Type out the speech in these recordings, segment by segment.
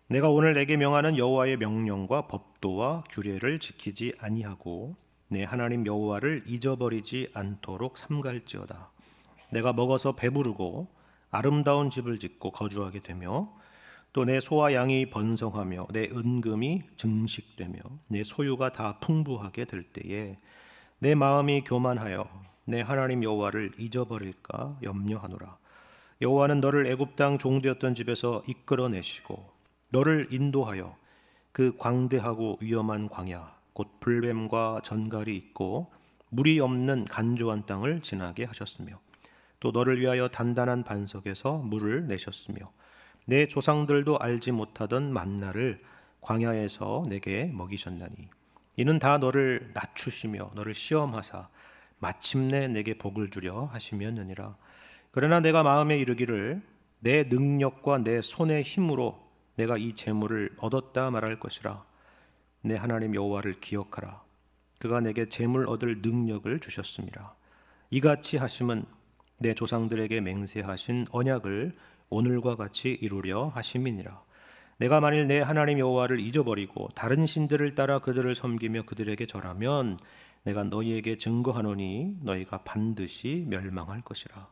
내가 오늘 내게 명하는 여호와의 명령과 법도와 규례를 지키지 아니하고 내 하나님 여호와를 잊어버리지 않도록 삼갈지어다. 내가 먹어서 배부르고 아름다운 집을 짓고 거주하게 되며 또 내 소와 양이 번성하며 내 은금이 증식되며 내 소유가 다 풍부하게 될 때에 내 마음이 교만하여 내 하나님 여호와를 잊어버릴까 염려하노라. 여호와는 너를 애굽 땅 종되었던 집에서 이끌어내시고 너를 인도하여 그 광대하고 위험한 광야 곧 불뱀과 전갈이 있고 물이 없는 간조한 땅을 지나게 하셨으며 또 너를 위하여 단단한 반석에서 물을 내셨으며 내 조상들도 알지 못하던 만나를 광야에서 내게 먹이셨나니 이는 다 너를 낮추시며 너를 시험하사 마침내 내게 복을 주려 하심이었느니라. 그러나 내가 마음에 이르기를 내 능력과 내 손의 힘으로 내가 이 재물을 얻었다 말할 것이라. 내 하나님 여호와를 기억하라. 그가 내게 재물 얻을 능력을 주셨습니다. 이같이 하심은 내 조상들에게 맹세하신 언약을 오늘과 같이 이루려 하심이니라. 내가 만일 내 하나님 여호와를 잊어버리고 다른 신들을 따라 그들을 섬기며 그들에게 절하면 내가 너희에게 증거하노니 너희가 반드시 멸망할 것이라.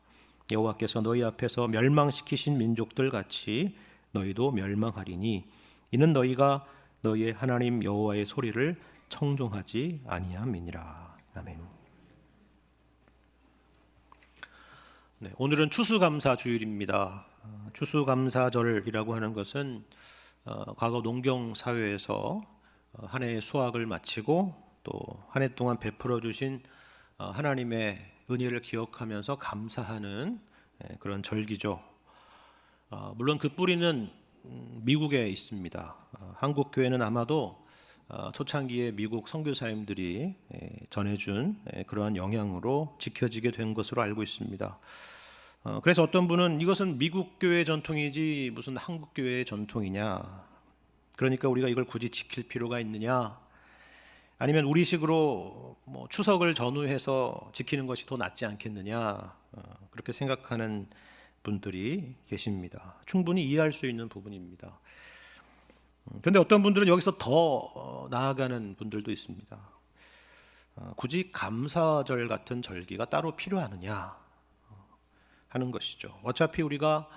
여호와께서 너희 앞에서 멸망시키신 민족들 같이 너희도 멸망하리니 이는 너희가 너희의 하나님 여호와의 소리를 청종하지 아니함이니라. 아멘. 네, 오늘은 추수감사 주일입니다. 추수감사절이라고 하는 것은 과거 농경 사회에서 한 해의 수확을 마치고 또 한 해 동안 베풀어 주신 하나님의 은혜를 기억하면서 감사하는 그런 절기죠. 물론 그 뿌리는 미국에 있습니다. 한국 교회는 아마도 초창기에 미국 선교사님들이 전해준 그러한 영향으로 지켜지게 된 것으로 알고 있습니다. 그래서 어떤 분은 이것은 미국 교회 전통이지 무슨 한국 교회의 전통이냐, 그러니까 우리가 이걸 굳이 지킬 필요가 있느냐, 아니면 우리식으로 뭐 추석을 전후해서 지키는 것이 더 낫지 않겠느냐, 그렇게 생각하는 분들이 계십니다. 충분히 이해할 수 있는 부분입니다. 그런데 어떤 분들은 여기서 더 나아가는 분들도 있습니다. 굳이 감사절 같은 절기가 따로 필요하느냐 하는 것이죠. 어차피 우리가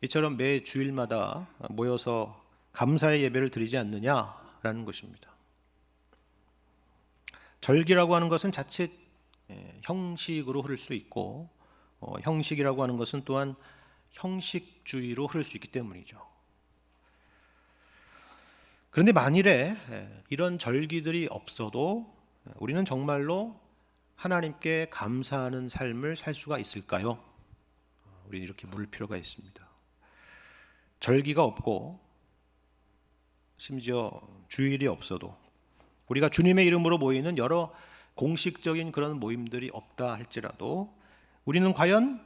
이처럼 매 주일마다 모여서 감사의 예배를 드리지 않느냐라는 것입니다. 절기라고 하는 것은 자칫 형식으로 흐를 수 있고 형식이라고 하는 것은 또한 형식주의로 흐를 수 있기 때문이죠. 그런데 만일에 이런 절기들이 없어도 우리는 정말로 하나님께 감사하는 삶을 살 수가 있을까요? 우리는 이렇게 물을 필요가 있습니다. 절기가 없고 심지어 주일이 없어도 우리가 주님의 이름으로 모이는 여러 공식적인 그런 모임들이 없다 할지라도 우리는 과연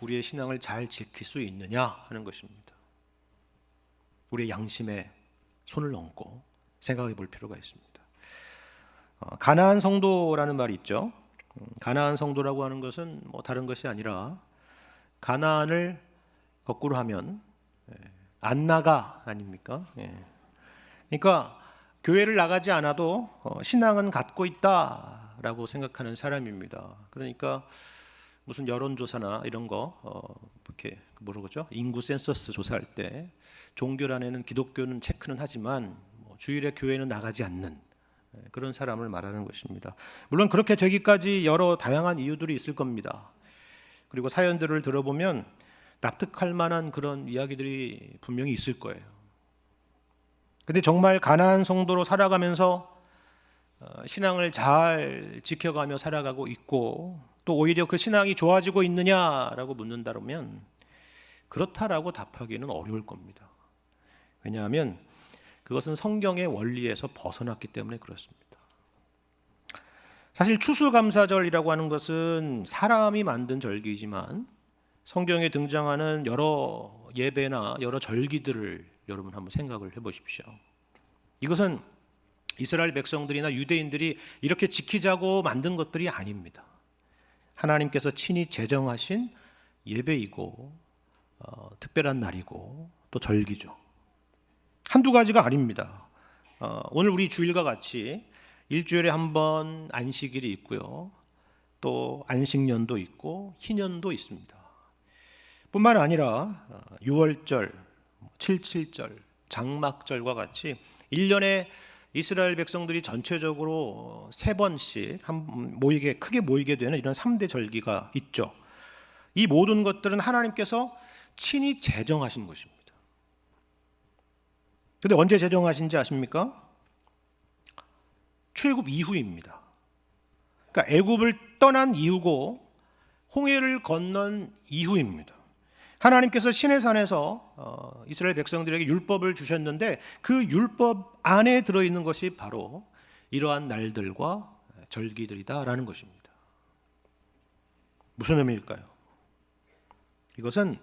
우리의 신앙을 잘 지킬 수 있느냐 하는 것입니다. 우리의 양심에 손을 얹고 생각해 볼 필요가 있습니다. 가나안 성도라는 말이 있죠. 가나안 성도라고 하는 것은 뭐 다른 것이 아니라 가나안을 거꾸로 하면 안 나가 아닙니까? 그러니까 교회를 나가지 않아도 신앙은 갖고 있다라고 생각하는 사람입니다. 그러니까 무슨 여론조사나 이런 거 이렇게 뭐라고죠? 인구 센서스 조사할 때 종교란에는 기독교는 체크는 하지만 주일에 교회는 나가지 않는 그런 사람을 말하는 것입니다. 물론 그렇게 되기까지 여러 다양한 이유들이 있을 겁니다. 그리고 사연들을 들어보면 납득할 만한 그런 이야기들이 분명히 있을 거예요. 근데 정말 가나안 성도로 살아가면서 신앙을 잘 지켜가며 살아가고 있고 또 오히려 그 신앙이 좋아지고 있느냐라고 묻는다면 그렇다라고 답하기는 어려울 겁니다. 왜냐하면 그것은 성경의 원리에서 벗어났기 때문에 그렇습니다. 사실 추수감사절이라고 하는 것은 사람이 만든 절기이지만 성경에 등장하는 여러 예배나 여러 절기들을 여러분 한번 생각을 해보십시오. 이것은 이스라엘 백성들이나 유대인들이 이렇게 지키자고 만든 것들이 아닙니다. 하나님께서 친히 제정하신 예배이고 특별한 날이고 또 절기죠. 한두 가지가 아닙니다. 오늘 우리 주일과 같이 일주일에 한 번 안식일이 있고요. 또 안식년도 있고 희년도 있습니다. 뿐만 아니라 유월절, 칠칠절, 장막절과 같이 1년에 이스라엘 백성들이 전체적으로 3번씩 크게 모이게 되는 이런 3대 절기가 있죠. 이 모든 것들은 하나님께서 친히 제정하신 것입니다. 근데 언제 제정하신지 아십니까? 출애굽 이후입니다. 그러니까 애굽을 떠난 이후고 홍해를 건넌 이후입니다. 하나님께서 시내산에서 이스라엘 백성들에게 율법을 주셨는데 그 율법 안에 들어있는 것이 바로 이러한 날들과 절기들이다라는 것입니다. 무슨 의미일까요? 이것은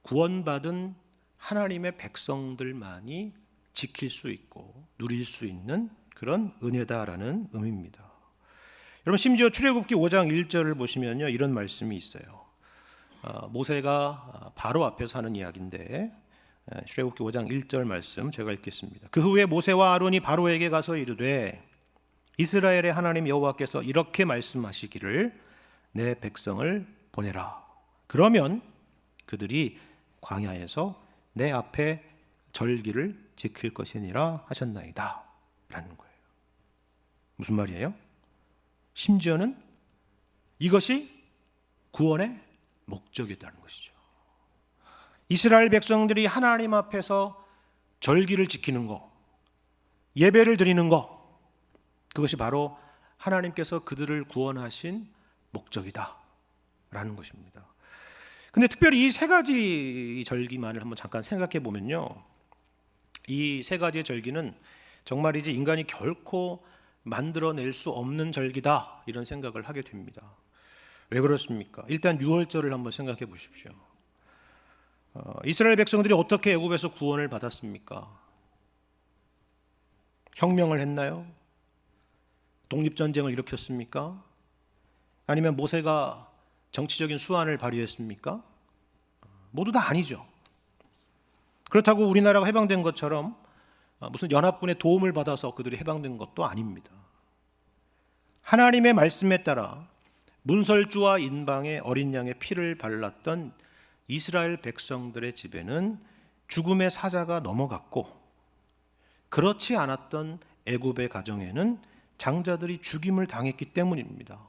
구원받은 하나님의 백성들만이 지킬 수 있고 누릴 수 있는 그런 은혜다라는 의미입니다. 여러분 심지어 출애굽기 5장 1절을 보시면요 이런 말씀이 있어요. 모세가 바로 앞에서 하는 이야기인데 출애굽기 5장 1절 말씀 제가 읽겠습니다. 그 후에 모세와 아론이 바로에게 가서 이르되 이스라엘의 하나님 여호와께서 이렇게 말씀하시기를 내 백성을 보내라. 그러면 그들이 광야에서 내 앞에 절기를 지킬 것이니라 하셨나이다 라는 거예요. 무슨 말이에요? 심지어는 이것이 구원의 목적이었다는 것이죠. 이스라엘 백성들이 하나님 앞에서 절기를 지키는 것, 예배를 드리는 것, 그것이 바로 하나님께서 그들을 구원하신 목적이다 라는 것입니다. 근데 특별히 이 3가지 절기만을 한번 잠깐 생각해 보면요, 이 3가지의 절기는 정말이지 인간이 결코 만들어낼 수 없는 절기다 이런 생각을 하게 됩니다. 왜 그렇습니까? 일단 유월절을 한번 생각해 보십시오. 이스라엘 백성들이 어떻게 애굽에서 구원을 받았습니까? 혁명을 했나요? 독립전쟁을 일으켰습니까? 아니면 모세가 정치적인 수완을 발휘했습니까? 모두 다 아니죠. 그렇다고 우리나라가 해방된 것처럼 무슨 연합군의 도움을 받아서 그들이 해방된 것도 아닙니다. 하나님의 말씀에 따라 문설주와 인방의 어린 양의 피를 발랐던 이스라엘 백성들의 집에는 죽음의 사자가 넘어갔고, 그렇지 않았던 애굽의 가정에는 장자들이 죽임을 당했기 때문입니다.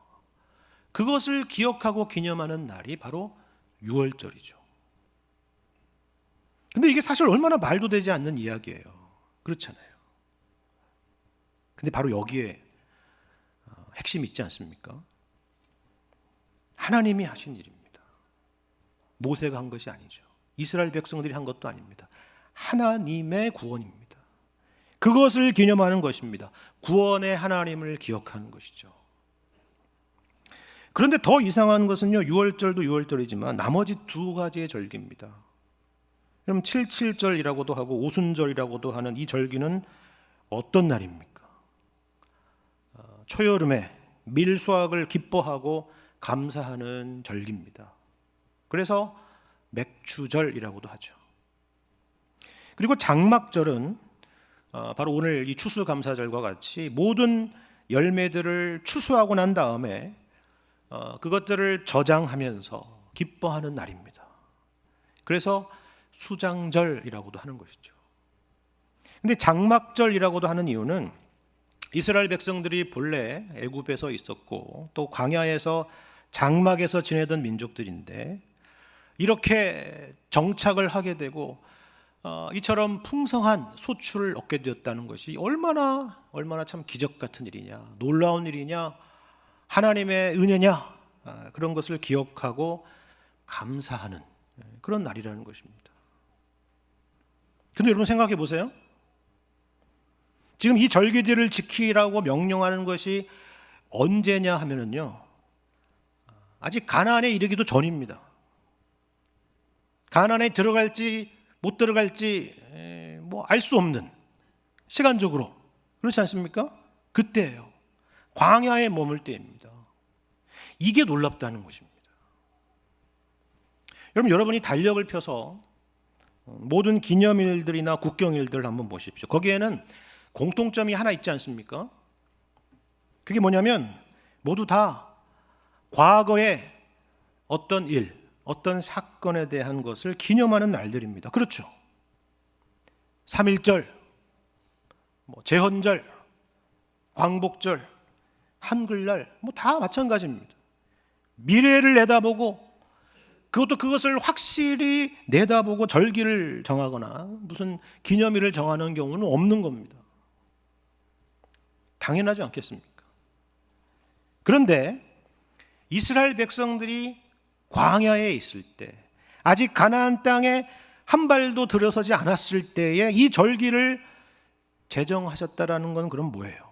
그것을 기억하고 기념하는 날이 바로 유월절이죠. 근데 이게 사실 얼마나 말도 되지 않는 이야기예요. 그렇잖아요. 근데 바로 여기에 핵심이 있지 않습니까? 하나님이 하신 일입니다. 모세가 한 것이 아니죠. 이스라엘 백성들이 한 것도 아닙니다. 하나님의 구원입니다. 그것을 기념하는 것입니다. 구원의 하나님을 기억하는 것이죠. 그런데 더 이상한 것은요, 유월절도 유월절이지만 나머지 2가지의 절기입니다. 그럼 칠칠절이라고도 하고 오순절이라고도 하는 이 절기는 어떤 날입니까? 초여름에 밀수확을 기뻐하고 감사하는 절기입니다. 그래서 맥추절이라고도 하죠. 그리고 장막절은 바로 오늘 이 추수감사절과 같이 모든 열매들을 추수하고 난 다음에 그것들을 저장하면서 기뻐하는 날입니다. 그래서 수장절이라고도 하는 것이죠. 근데 장막절이라고도 하는 이유는 이스라엘 백성들이 본래 애굽에서 있었고 또 광야에서 장막에서 지내던 민족들인데 이렇게 정착을 하게 되고 이처럼 풍성한 소출을 얻게 되었다는 것이 얼마나 참 기적 같은 일이냐, 놀라운 일이냐, 하나님의 은혜냐, 그런 것을 기억하고 감사하는 그런 날이라는 것입니다. 근데 여러분 생각해 보세요. 지금 이 절기들을 지키라고 명령하는 것이 언제냐 하면은요, 아직 가나안에 이르기도 전입니다. 가나안에 들어갈지 못 들어갈지 뭐 알 수 없는, 시간적으로 그렇지 않습니까? 그때예요. 광야에 머물 때입니다. 이게 놀랍다는 것입니다. 여러분이 달력을 펴서 모든 기념일들이나 국경일들을 한번 보십시오. 거기에는 공통점이 하나 있지 않습니까? 그게 뭐냐면 모두 다 과거에 어떤 일, 어떤 사건에 대한 것을 기념하는 날들입니다. 그렇죠. 3.1절, 제헌절, 광복절, 한글날 다 마찬가지입니다. 미래를 내다보고 그것을 확실히 내다보고 절기를 정하거나 무슨 기념일을 정하는 경우는 없는 겁니다. 당연하지 않겠습니까? 그런데 이스라엘 백성들이 광야에 있을 때, 아직 가나안 땅에 한 발도 들어서지 않았을 때에 이 절기를 제정하셨다라는 건 그럼 뭐예요?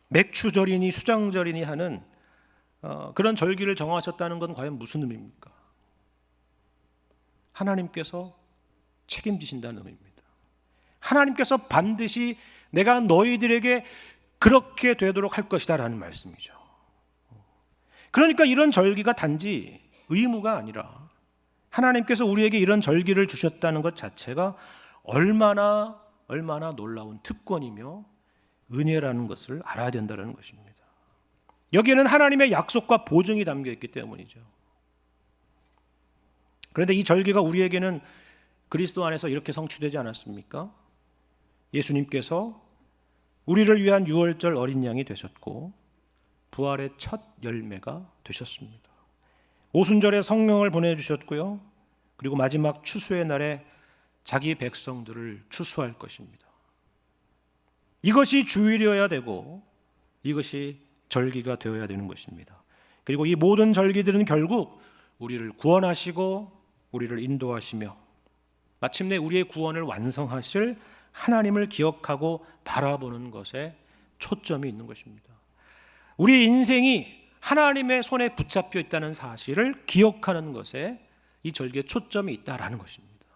맥추절이니 수장절이니 하는 그런 절기를 정하셨다는 건 과연 무슨 의미입니까? 하나님께서 책임지신다는 의미입니다. 하나님께서 반드시 내가 너희들에게 그렇게 되도록 할 것이다 라는 말씀이죠. 그러니까 이런 절기가 단지 의무가 아니라 하나님께서 우리에게 이런 절기를 주셨다는 것 자체가 얼마나 놀라운 특권이며 은혜라는 것을 알아야 된다는 것입니다. 여기에는 하나님의 약속과 보증이 담겨 있기 때문이죠. 그런데 이 절기가 우리에게는 그리스도 안에서 이렇게 성취되지 않았습니까? 예수님께서 우리를 위한 유월절 어린 양이 되셨고 부활의 첫 열매가 되셨습니다. 오순절에 성령을 보내주셨고요. 그리고 마지막 추수의 날에 자기 백성들을 추수할 것입니다. 이것이 주일이어야 되고 이것이 절기가 되어야 되는 것입니다. 그리고 이 모든 절기들은 결국 우리를 구원하시고 우리를 인도하시며 마침내 우리의 구원을 완성하실 하나님을 기억하고 바라보는 것에 초점이 있는 것입니다. 우리 인생이 하나님의 손에 붙잡혀 있다는 사실을 기억하는 것에 이 절기에 초점이 있다라는 것입니다.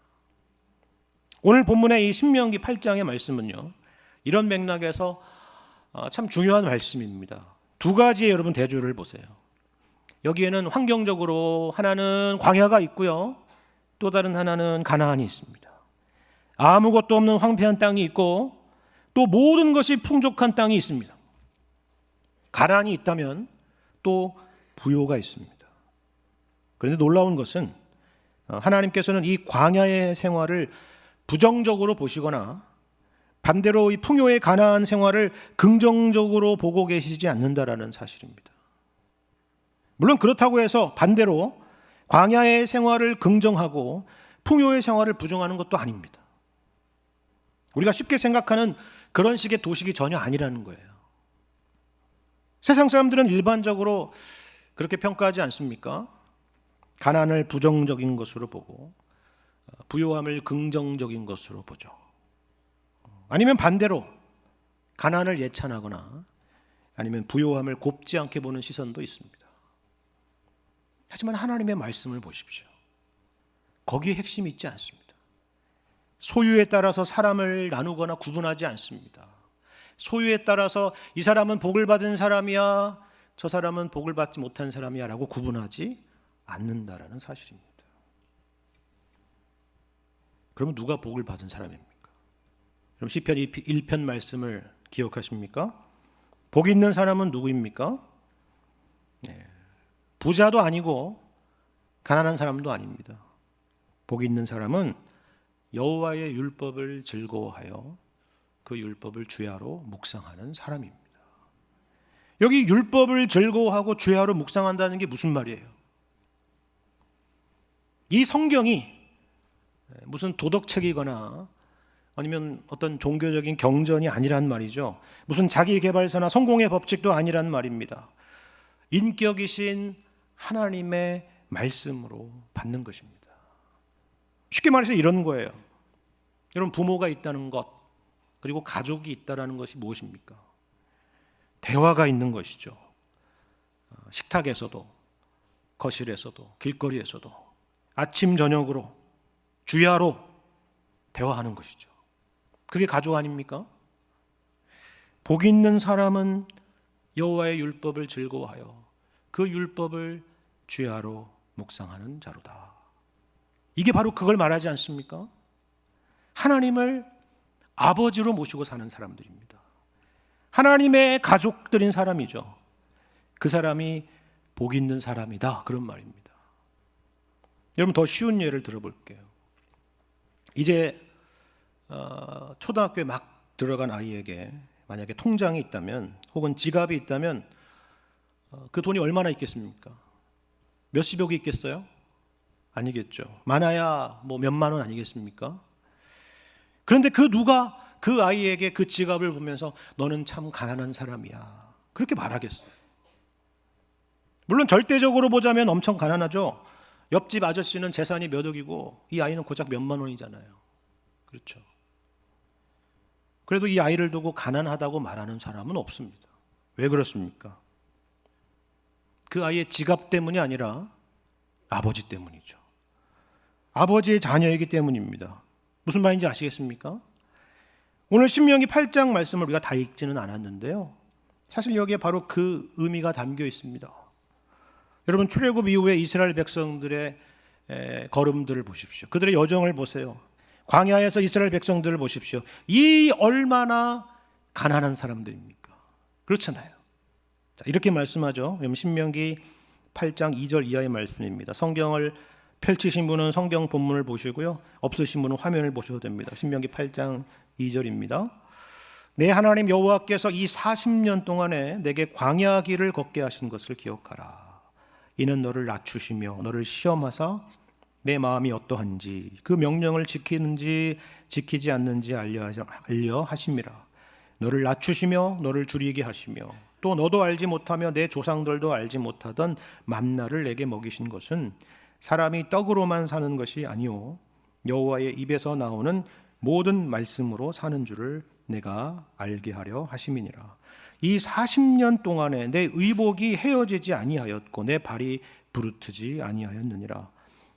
오늘 본문의 이 신명기 8장의 말씀은요, 이런 맥락에서 참 중요한 말씀입니다. 두 가지의 여러분 대조를 보세요. 여기에는 환경적으로 하나는 광야가 있고요, 또 다른 하나는 가나안이 있습니다. 아무것도 없는 황폐한 땅이 있고 또 모든 것이 풍족한 땅이 있습니다. 가나안이 있다면 또 부요가 있습니다. 그런데 놀라운 것은 하나님께서는 이 광야의 생활을 부정적으로 보시거나 반대로 이 풍요의 가나안 생활을 긍정적으로 보고 계시지 않는다라는 사실입니다. 물론 그렇다고 해서 반대로 광야의 생활을 긍정하고 풍요의 생활을 부정하는 것도 아닙니다. 우리가 쉽게 생각하는 그런 식의 도식이 전혀 아니라는 거예요. 세상 사람들은 일반적으로 그렇게 평가하지 않습니까? 가난을 부정적인 것으로 보고 부요함을 긍정적인 것으로 보죠. 아니면 반대로 가난을 예찬하거나 아니면 부요함을 곱지 않게 보는 시선도 있습니다. 하지만 하나님의 말씀을 보십시오. 거기에 핵심이 있지 않습니다. 소유에 따라서 사람을 나누거나 구분하지 않습니다. 소유에 따라서 이 사람은 복을 받은 사람이야, 저 사람은 복을 받지 못한 사람이야 라고 구분하지 않는다라는 사실입니다. 그러면 누가 복을 받은 사람입니까? 그럼 시편 1편 말씀을 기억하십니까? 복 있는 사람은 누구입니까? 부자도 아니고 가난한 사람도 아닙니다. 복 있는 사람은 여호와의 율법을 즐거워하여 그 율법을 주야로 묵상하는 사람입니다. 여기 율법을 즐거워하고 주야로 묵상한다는 게 무슨 말이에요? 이 성경이 무슨 도덕책이거나 아니면 어떤 종교적인 경전이 아니란 말이죠. 무슨 자기개발서나 성공의 법칙도 아니란 말입니다. 인격이신 하나님의 말씀으로 받는 것입니다. 쉽게 말해서 이런 거예요. 여러분, 부모가 있다는 것, 그리고 가족이 있다는 것이 무엇입니까? 대화가 있는 것이죠. 식탁에서도, 거실에서도, 길거리에서도, 아침 저녁으로, 주야로 대화하는 것이죠. 그게 가족 아닙니까? 복 있는 사람은 여호와의 율법을 즐거워하여 그 율법을 주야로 묵상하는 자로다. 이게 바로 그걸 말하지 않습니까? 하나님을 아버지로 모시고 사는 사람들입니다. 하나님의 가족들인 사람이죠. 그 사람이 복 있는 사람이다, 그런 말입니다. 여러분, 더 쉬운 예를 들어볼게요. 이제 초등학교에 막 들어간 아이에게 만약에 통장이 있다면 혹은 지갑이 있다면 그 돈이 얼마나 있겠습니까? 몇십억이 있겠어요? 아니겠죠. 많아야 뭐 몇만 원 아니겠습니까? 그런데 그 누가 그 아이에게 그 지갑을 보면서 너는 참 가난한 사람이야, 그렇게 말하겠어요? 물론 절대적으로 보자면 엄청 가난하죠. 옆집 아저씨는 재산이 몇 억이고 이 아이는 고작 몇만 원이잖아요. 그렇죠. 그래도 이 아이를 두고 가난하다고 말하는 사람은 없습니다. 왜 그렇습니까? 그 아이의 지갑 때문이 아니라 아버지 때문이죠. 아버지의 자녀이기 때문입니다. 무슨 말인지 아시겠습니까? 오늘 신명기 8장 말씀을 우리가 다 읽지는 않았는데요, 사실 여기에 바로 그 의미가 담겨 있습니다. 여러분, 출애굽 이후에 이스라엘 백성들의 걸음들을 보십시오. 그들의 여정을 보세요. 광야에서 이스라엘 백성들을 보십시오. 이 얼마나 가난한 사람들입니까? 그렇잖아요. 자, 이렇게 말씀하죠. 신명기 8장 2절 이하의 말씀입니다. 성경을 펼치신 분은 성경 본문을 보시고요, 없으신 분은 화면을 보셔도 됩니다. 신명기 8장 2절입니다. 내 하나님 여호와께서 이 40년 동안에 내게 광야 길을 걷게 하신 것을 기억하라. 이는 너를 낮추시며 너를 시험하사 내 마음이 어떠한지 그 명령을 지키는지 지키지 않는지 알려 하심이라. 너를 낮추시며 너를 줄이게 하시며 또 너도 알지 못하며 내 조상들도 알지 못하던 만나를 내게 먹이신 것은 사람이 떡으로만 사는 것이 아니오 여호와의 입에서 나오는 모든 말씀으로 사는 줄을 내가 알게 하려 하심이니라. 이 40년 동안에 내 의복이 헤어지지 아니하였고 내 발이 부르트지 아니하였느니라.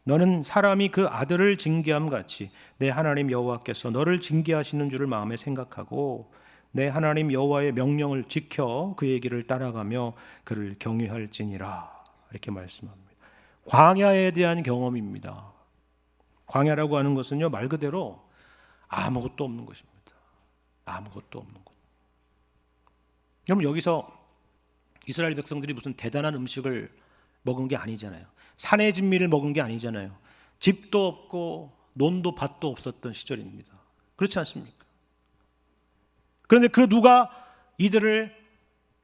너는 사람이 그 아들을 징계함 같이 내 하나님 여호와께서 너를 징계하시는 줄을 마음에 생각하고 내 하나님 여호와의 명령을 지켜 그의 길을 따라가며 그를 경외할지니라. 이렇게 말씀합니다. 광야에 대한 경험입니다. 광야라고 하는 것은요, 말 그대로 아무것도 없는 것입니다. 아무것도 없는 것. 여러분, 여기서 이스라엘 백성들이 무슨 대단한 음식을 먹은 게 아니잖아요. 산의 진미를 먹은 게 아니잖아요. 집도 없고 논도 밭도 없었던 시절입니다. 그렇지 않습니까? 그런데 그 누가 이들을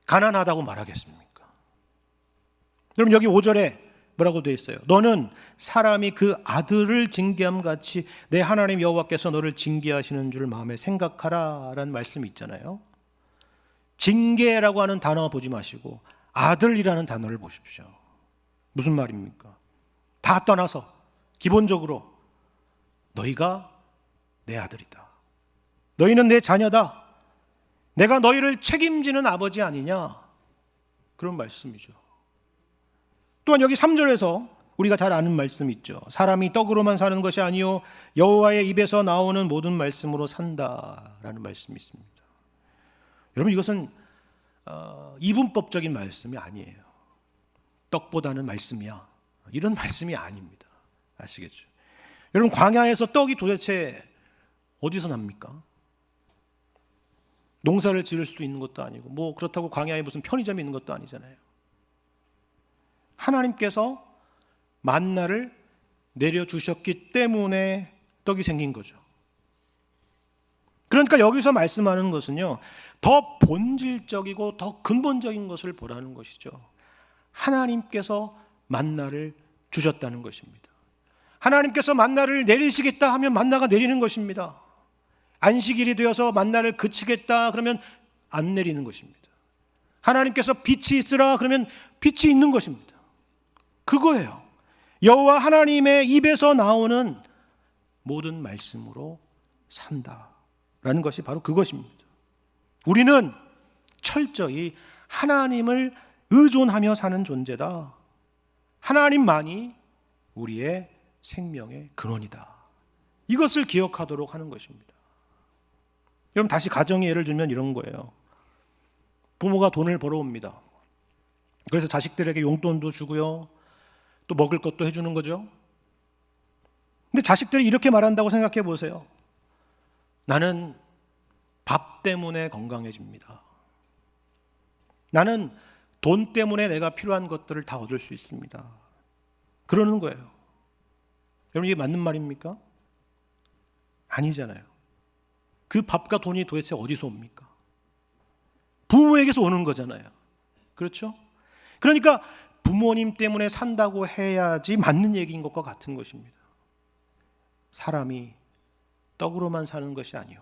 가난하다고 말하겠습니까? 여러분, 여기 5절에 뭐라고 되어 있어요? 너는 사람이 그 아들을 징계함 같이 내 하나님 여호와께서 너를 징계하시는 줄 마음에 생각하라 라는 말씀이 있잖아요. 징계라고 하는 단어 보지 마시고 아들이라는 단어를 보십시오. 무슨 말입니까? 다 떠나서 기본적으로 너희가 내 아들이다. 너희는 내 자녀다. 내가 너희를 책임지는 아버지 아니냐, 그런 말씀이죠. 또한 여기 3절에서 우리가 잘 아는 말씀 있죠. 사람이 떡으로만 사는 것이 아니요 여호와의 입에서 나오는 모든 말씀으로 산다라는 말씀이 있습니다. 여러분, 이것은 이분법적인 말씀이 아니에요. 떡보다는 말씀이야, 이런 말씀이 아닙니다. 아시겠죠? 여러분, 광야에서 떡이 도대체 어디서 납니까? 농사를 지을 수도 있는 것도 아니고 뭐 그렇다고 광야에 무슨 편의점이 있는 것도 아니잖아요. 하나님께서 만나를 내려주셨기 때문에 떡이 생긴 거죠. 그러니까 여기서 말씀하는 것은요, 더 본질적이고 더 근본적인 것을 보라는 것이죠. 하나님께서 만나를 주셨다는 것입니다. 하나님께서 만나를 내리시겠다 하면 만나가 내리는 것입니다. 안식일이 되어서 만나를 그치겠다 그러면 안 내리는 것입니다. 하나님께서 빛이 있으라 그러면 빛이 있는 것입니다. 그거예요. 여호와 하나님의 입에서 나오는 모든 말씀으로 산다라는 것이 바로 그것입니다. 우리는 철저히 하나님을 의존하며 사는 존재다. 하나님만이 우리의 생명의 근원이다. 이것을 기억하도록 하는 것입니다. 여러분, 다시 가정의 예를 들면 이런 거예요. 부모가 돈을 벌어옵니다. 그래서 자식들에게 용돈도 주고요, 또 먹을 것도 해주는 거죠. 근데 자식들이 이렇게 말한다고 생각해 보세요. 나는 밥 때문에 건강해집니다. 나는 돈 때문에 내가 필요한 것들을 다 얻을 수 있습니다. 그러는 거예요. 여러분, 이게 맞는 말입니까? 아니잖아요. 그 밥과 돈이 도대체 어디서 옵니까? 부모에게서 오는 거잖아요. 그렇죠? 그러니까 부모님 때문에 산다고 해야지 맞는 얘기인 것과 같은 것입니다. 사람이 떡으로만 사는 것이 아니요,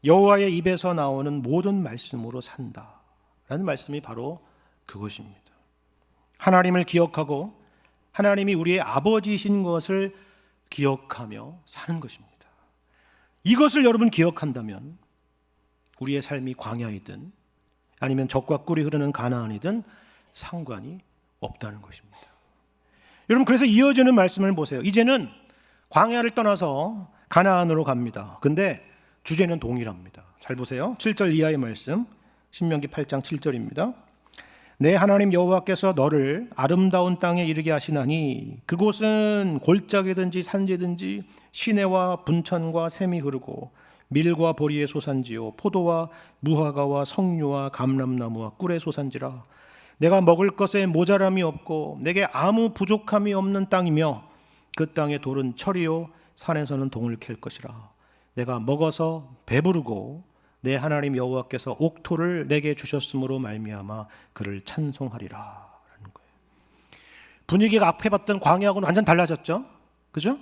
여호와의 입에서 나오는 모든 말씀으로 산다라는 말씀이 바로 그것입니다. 하나님을 기억하고 하나님이 우리의 아버지이신 것을 기억하며 사는 것입니다. 이것을 여러분 기억한다면 우리의 삶이 광야이든 아니면 적과 꿀이 흐르는 가나안이든 상관이 없다는 것입니다. 여러분, 그래서 이어지는 말씀을 보세요. 이제는 광야를 떠나서 가나안으로 갑니다. 근데 주제는 동일합니다. 잘 보세요. 7절 이하의 말씀, 신명기 8장 7절입니다. 내 하나님 여호와께서 너를 아름다운 땅에 이르게 하시나니 그곳은 골짜기든지 산지든지 시내와 분천과 샘이 흐르고 밀과 보리의 소산지요 포도와 무화과와 석류와 감람나무와 꿀의 소산지라. 내가 먹을 것에 모자람이 없고 내게 아무 부족함이 없는 땅이며 그 땅의 돌은 철이요 산에서는 동을 캘 것이라. 내가 먹어서 배부르고 내 하나님 여호와께서 옥토를 내게 주셨으므로 말미암아 그를 찬송하리라 라는 거예요. 분위기가 앞에 봤던 광야하고는 완전 달라졌죠. 그죠?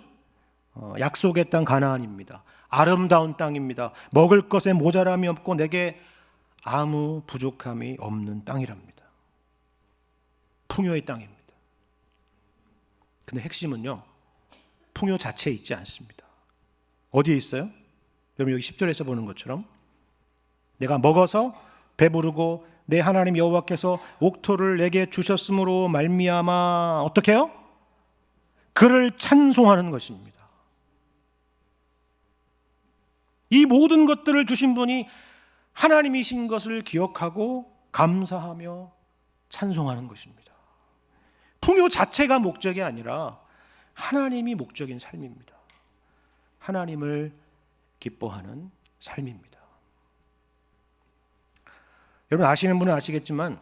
약속의 땅 가나안입니다. 아름다운 땅입니다. 먹을 것에 모자람이 없고 내게 아무 부족함이 없는 땅이랍니다. 풍요의 땅입니다. 근데 핵심은요, 풍요 자체에 있지 않습니다. 어디에 있어요? 여러분, 여기 10절에서 보는 것처럼 내가 먹어서 배부르고 내 하나님 여호와께서 옥토를 내게 주셨으므로 말미암아 어떻게 해요? 그를 찬송하는 것입니다. 이 모든 것들을 주신 분이 하나님이신 것을 기억하고 감사하며 찬송하는 것입니다. 풍요 자체가 목적이 아니라 하나님이 목적인 삶입니다. 하나님을 기뻐하는 삶입니다. 여러분, 아시는 분은 아시겠지만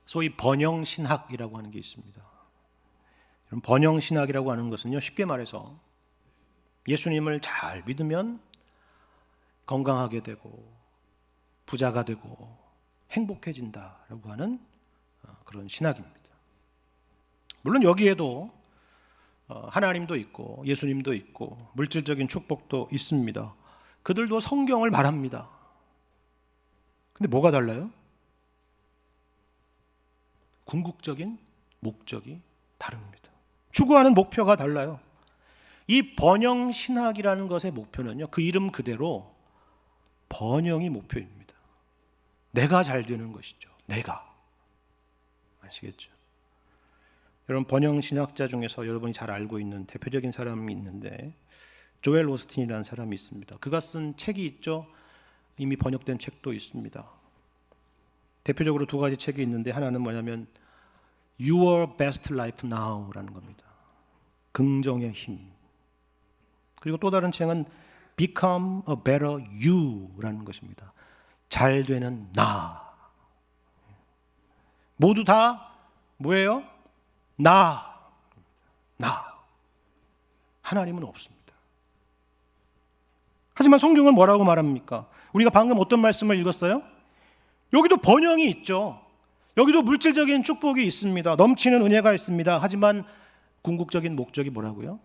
소위 번영신학이라고 하는 게 있습니다. 여러분, 번영신학이라고 하는 것은요, 쉽게 말해서 예수님을 잘 믿으면 건강하게 되고 부자가 되고 행복해진다라고 하는 그런 신학입니다. 물론 여기에도 하나님도 있고 예수님도 있고 물질적인 축복도 있습니다. 그들도 성경을 말합니다. 근데 뭐가 달라요? 궁극적인 목적이 다릅니다. 추구하는 목표가 달라요. 이 번영신학이라는 것의 목표는요, 그 이름 그대로 번영이 목표입니다. 내가 잘 되는 것이죠. 내가. 아시겠죠? 여러분, 번영신학자 중에서 여러분이 잘 알고 있는 대표적인 사람이 있는데 조엘 오스틴이라는 사람이 있습니다. 그가 쓴 책이 있죠. 이미 번역된 책도 있습니다. 대표적으로 두 가지 책이 있는데 하나는 뭐냐면 Your Best Life Now라는 겁니다. 긍정의 힘. 그리고 또 다른 책은 Become a Better You라는 것입니다. 잘 되는 나. 모두 다 뭐예요? 나. 하나님은 없습니다. 하지만 성경은 뭐라고 말합니까? 우리가 방금 어떤 말씀을 읽었어요? 여기도 번영이 있죠. 여기도 물질적인 축복이 있습니다. 넘치는 은혜가 있습니다. 하지만 궁극적인 목적이 뭐라고요?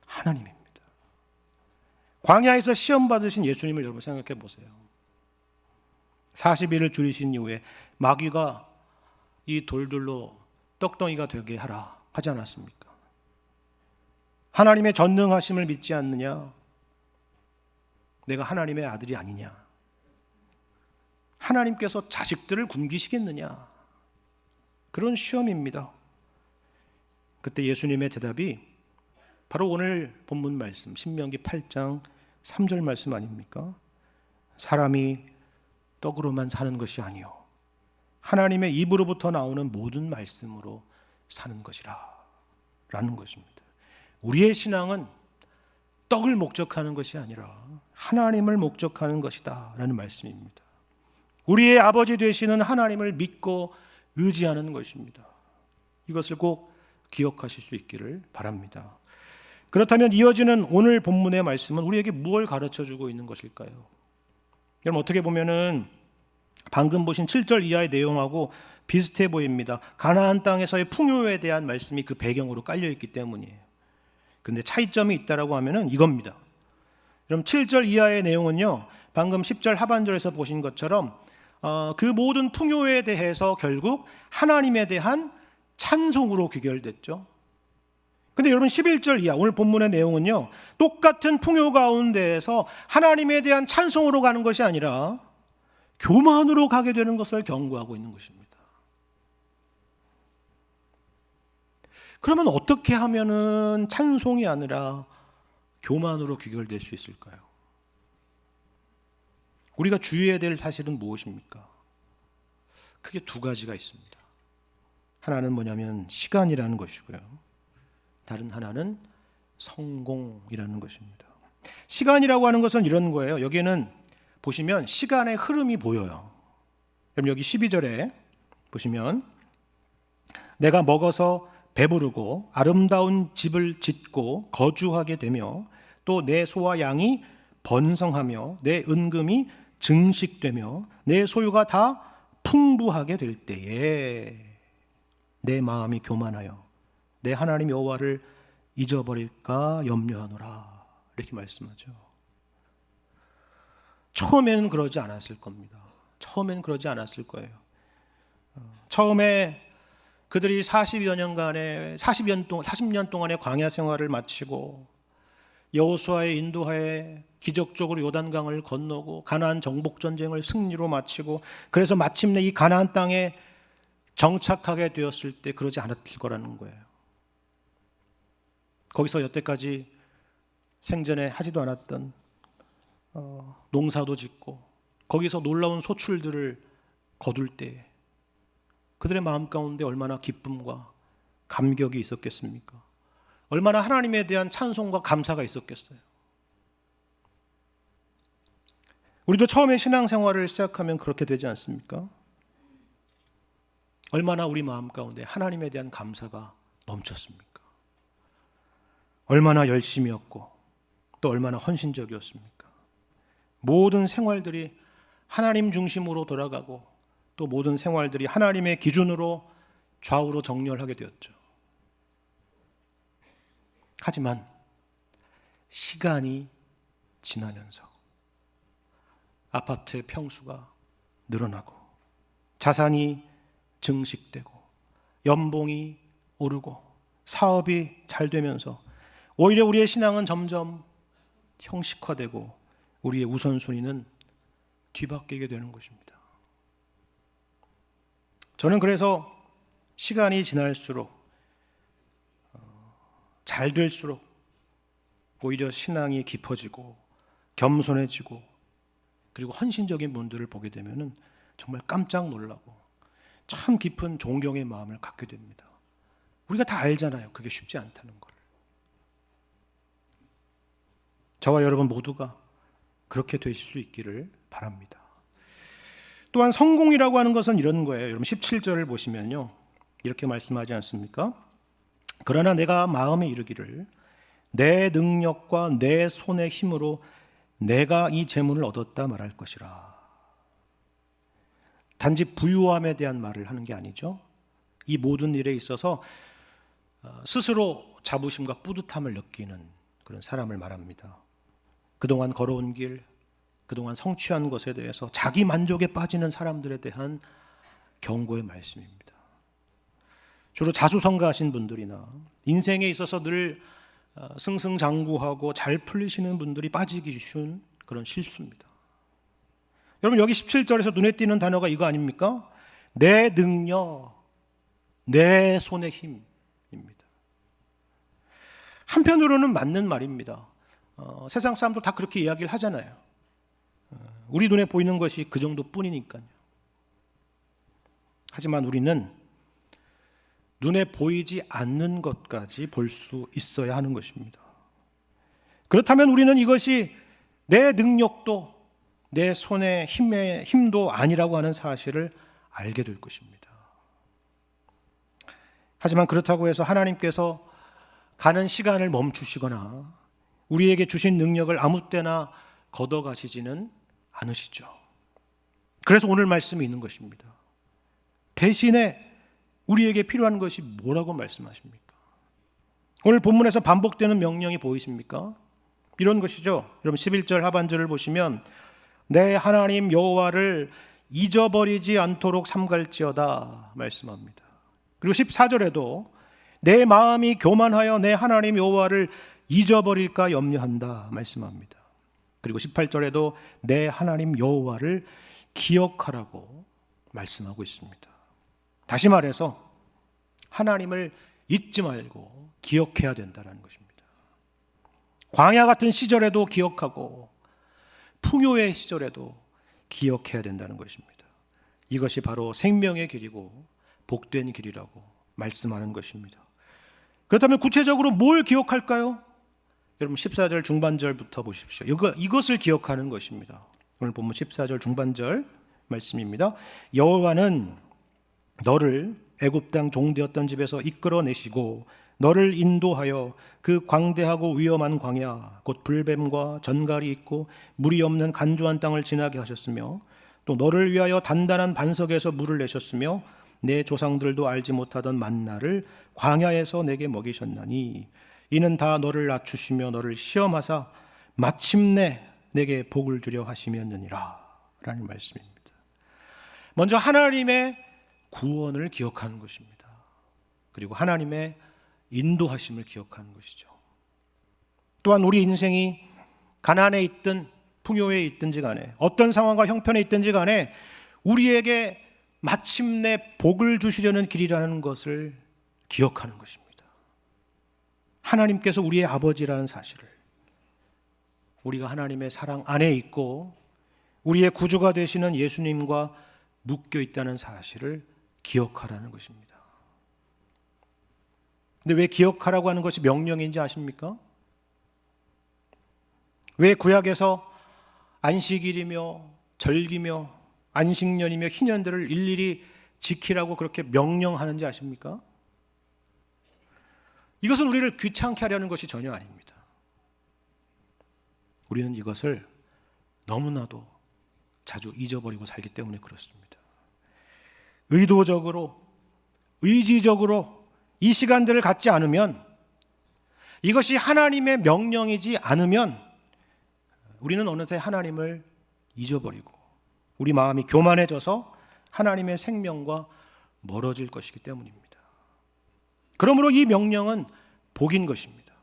하나님입니다. 광야에서 시험 받으신 예수님을 여러분 생각해 보세요. 40일을 줄이신 이후에 마귀가 이 돌들로 떡덩이가 되게 하라 하지 않았습니까? 하나님의 전능하심을 믿지 않느냐? 내가 하나님의 아들이 아니냐? 하나님께서 자식들을 굶기시겠느냐? 그런 시험입니다. 그때 예수님의 대답이 바로 오늘 본문 말씀 신명기 8장 3절 말씀 아닙니까? 사람이 떡으로만 사는 것이 아니요 하나님의 입으로부터 나오는 모든 말씀으로 사는 것이라 라는 것입니다. 우리의 신앙은 떡을 목적하는 것이 아니라 하나님을 목적하는 것이다 라는 말씀입니다. 우리의 아버지 되시는 하나님을 믿고 의지하는 것입니다. 이것을 꼭 기억하실 수 있기를 바랍니다. 그렇다면 이어지는 오늘 본문의 말씀은 우리에게 무엇을 가르쳐주고 있는 것일까요? 여러분, 어떻게 보면은 방금 보신 7절 이하의 내용하고 비슷해 보입니다. 가나안 땅에서의 풍요에 대한 말씀이 그 배경으로 깔려있기 때문이에요. 그런데 차이점이 있다라고 하면은 이겁니다. 그럼 7절 이하의 내용은요, 방금 10절 하반절에서 보신 것처럼 그 모든 풍요에 대해서 결국 하나님에 대한 찬송으로 귀결됐죠. 근데 여러분, 11절 이하 오늘 본문의 내용은요, 똑같은 풍요 가운데에서 하나님에 대한 찬송으로 가는 것이 아니라 교만으로 가게 되는 것을 경고하고 있는 것입니다. 그러면 어떻게 하면은 찬송이 아니라 교만으로 귀결될 수 있을까요? 우리가 주의해야 될 사실은 무엇입니까? 크게 두 가지가 있습니다. 하나는 뭐냐면 시간이라는 것이고요. 다른 하나는 성공이라는 것입니다. 시간이라고 하는 것은 이런 거예요. 여기에는 보시면 시간의 흐름이 보여요. 그럼 여기 12절에 보시면 내가 먹어서 배부르고 아름다운 집을 짓고 거주하게 되며 또 내 소와 양이 번성하며 내 은금이 증식되며 내 소유가 다 풍부하게 될 때에 내 마음이 교만하여 내 하나님 여호와를 잊어버릴까 염려하노라, 이렇게 말씀하죠. 처음에는 그러지 않았을 겁니다. 처음에는 그러지 않았을 거예요. 처음에 그들이 40년 동안의 광야 생활을 마치고 여호수아의 인도하에 기적적으로 요단강을 건너고 가나안 정복 전쟁을 승리로 마치고 그래서 마침내 이 가나안 땅에 정착하게 되었을 때 그러지 않았을 거라는 거예요. 거기서 여태까지 생전에 하지도 않았던 농사도 짓고 거기서 놀라운 소출들을 거둘 때 그들의 마음 가운데 얼마나 기쁨과 감격이 있었겠습니까? 얼마나 하나님에 대한 찬송과 감사가 있었겠어요. 우리도 처음에 신앙생활을 시작하면 그렇게 되지 않습니까? 얼마나 우리 마음 가운데 하나님에 대한 감사가 넘쳤습니까? 얼마나 열심이었고 또 얼마나 헌신적이었습니까? 모든 생활들이 하나님 중심으로 돌아가고 또 모든 생활들이 하나님의 기준으로 좌우로 정렬하게 되었죠. 하지만 시간이 지나면서 아파트의 평수가 늘어나고 자산이 증식되고 연봉이 오르고 사업이 잘 되면서 오히려 우리의 신앙은 점점 형식화되고 우리의 우선순위는 뒤바뀌게 되는 것입니다. 저는 그래서 시간이 지날수록 잘 될수록 오히려 신앙이 깊어지고 겸손해지고 그리고 헌신적인 분들을 보게 되면 정말 깜짝 놀라고 참 깊은 존경의 마음을 갖게 됩니다. 우리가 다 알잖아요. 그게 쉽지 않다는 걸. 저와 여러분 모두가 그렇게 되실 수 있기를 바랍니다. 또한 성공이라고 하는 것은 이런 거예요. 여러분 17절을 보시면요, 이렇게 말씀하지 않습니까? 그러나 내가 마음에 이르기를 내 능력과 내 손의 힘으로 내가 이 재물을 얻었다 말할 것이라. 단지 부유함에 대한 말을 하는 게 아니죠. 이 모든 일에 있어서 스스로 자부심과 뿌듯함을 느끼는 그런 사람을 말합니다. 그동안 걸어온 길, 그동안 성취한 것에 대해서 자기 만족에 빠지는 사람들에 대한 경고의 말씀입니다. 주로 자수성가하신 분들이나 인생에 있어서 늘 승승장구하고 잘 풀리시는 분들이 빠지기 쉬운 그런 실수입니다. 여러분, 여기 17절에서 눈에 띄는 단어가 이거 아닙니까? 내 능력, 내 손의 힘입니다. 한편으로는 맞는 말입니다. 세상 사람도 다 그렇게 이야기를 하잖아요. 우리 눈에 보이는 것이 그 정도뿐이니까요. 하지만 우리는 눈에 보이지 않는 것까지 볼 수 있어야 하는 것입니다. 그렇다면 우리는 이것이 내 능력도 내 손의 힘도 아니라고 하는 사실을 알게 될 것입니다. 하지만 그렇다고 해서 하나님께서 가는 시간을 멈추시거나 우리에게 주신 능력을 아무 때나 걷어가시지는 않으시죠. 그래서 오늘 말씀이 있는 것입니다. 대신에 우리에게 필요한 것이 뭐라고 말씀하십니까? 오늘 본문에서 반복되는 명령이 보이십니까? 이런 것이죠. 여러분 11절 하반절을 보시면 내 하나님 여호와를 잊어버리지 않도록 삼갈지어다 말씀합니다. 그리고 14절에도 내 마음이 교만하여 내 하나님 여호와를 잊어버릴까 염려한다 말씀합니다. 그리고 18절에도 내 하나님 여호와를 기억하라고 말씀하고 있습니다. 다시 말해서 하나님을 잊지 말고 기억해야 된다는 것입니다. 광야 같은 시절에도 기억하고 풍요의 시절에도 기억해야 된다는 것입니다. 이것이 바로 생명의 길이고 복된 길이라고 말씀하는 것입니다. 그렇다면 구체적으로 뭘 기억할까요? 여러분 14절 중반절부터 보십시오. 이것을 기억하는 것입니다. 오늘 본문 14절 중반절 말씀입니다. 여호와는 너를 애굽 땅 종되었던 집에서 이끌어내시고 너를 인도하여 그 광대하고 위험한 광야 곧 불뱀과 전갈이 있고 물이 없는 간조한 땅을 지나게 하셨으며 또 너를 위하여 단단한 반석에서 물을 내셨으며 내 조상들도 알지 못하던 만나를 광야에서 내게 먹이셨나니 이는 다 너를 낮추시며 너를 시험하사 마침내 내게 복을 주려 하심이었느니라 라는 말씀입니다. 먼저 하나님의 구원을 기억하는 것입니다. 그리고 하나님의 인도하심을 기억하는 것이죠. 또한 우리 인생이 가난에 있든 풍요에 있든지 간에 어떤 상황과 형편에 있든지 간에 우리에게 마침내 복을 주시려는 길이라는 것을 기억하는 것입니다. 하나님께서 우리의 아버지라는 사실을, 우리가 하나님의 사랑 안에 있고 우리의 구주가 되시는 예수님과 묶여 있다는 사실을 기억하라는 것입니다. 근데 왜 기억하라고 하는 것이 명령인지 아십니까? 왜 구약에서 안식일이며 절기며 안식년이며 희년들을 일일이 지키라고 그렇게 명령하는지 아십니까? 이것은 우리를 귀찮게 하려는 것이 전혀 아닙니다. 우리는 이것을 너무나도 자주 잊어버리고 살기 때문에 그렇습니다. 의도적으로, 의지적으로 이 시간들을 갖지 않으면, 이것이 하나님의 명령이지 않으면 우리는 어느새 하나님을 잊어버리고 우리 마음이 교만해져서 하나님의 생명과 멀어질 것이기 때문입니다. 그러므로 이 명령은 복인 것입니다.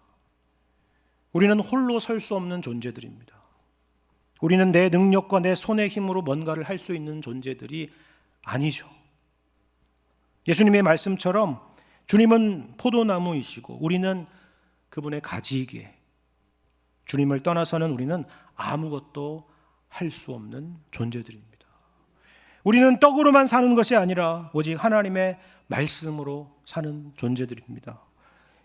우리는 홀로 설 수 없는 존재들입니다. 우리는 내 능력과 내 손의 힘으로 뭔가를 할 수 있는 존재들이 아니죠. 예수님의 말씀처럼 주님은 포도나무이시고 우리는 그분의 가지이기에 주님을 떠나서는 우리는 아무것도 할 수 없는 존재들입니다. 우리는 떡으로만 사는 것이 아니라 오직 하나님의 말씀으로 사는 존재들입니다.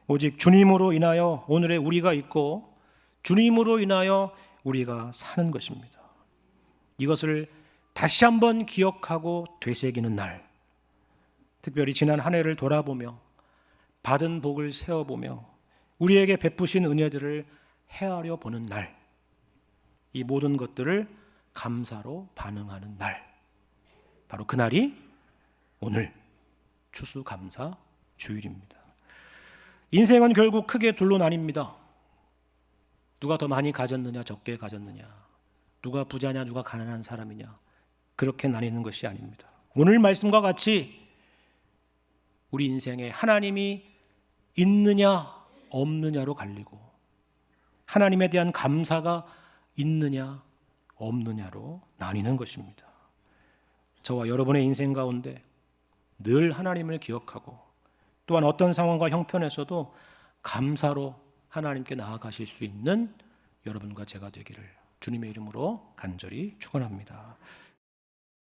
오직 주님으로 인하여 오늘의 우리가 있고 주님으로 인하여 우리가 사는 것입니다. 이것을 다시 한번 기억하고 되새기는 날, 특별히 지난 한 해를 돌아보며 받은 복을 세어보며 우리에게 베푸신 은혜들을 헤아려 보는 날, 이 모든 것들을 감사로 반응하는 날, 바로 그날이 오늘 추수감사 주일입니다. 인생은 결국 크게 둘로 나뉩니다. 누가 더 많이 가졌느냐, 적게 가졌느냐, 누가 부자냐, 누가 가난한 사람이냐, 그렇게 나뉘는 것이 아닙니다. 오늘 말씀과 같이 우리 인생에 하나님이 있느냐 없느냐로 갈리고 하나님에 대한 감사가 있느냐 없느냐로 나뉘는 것입니다. 저와 여러분의 인생 가운데 늘 하나님을 기억하고 또한 어떤 상황과 형편에서도 감사로 하나님께 나아가실 수 있는 여러분과 제가 되기를 주님의 이름으로 간절히 축원합니다.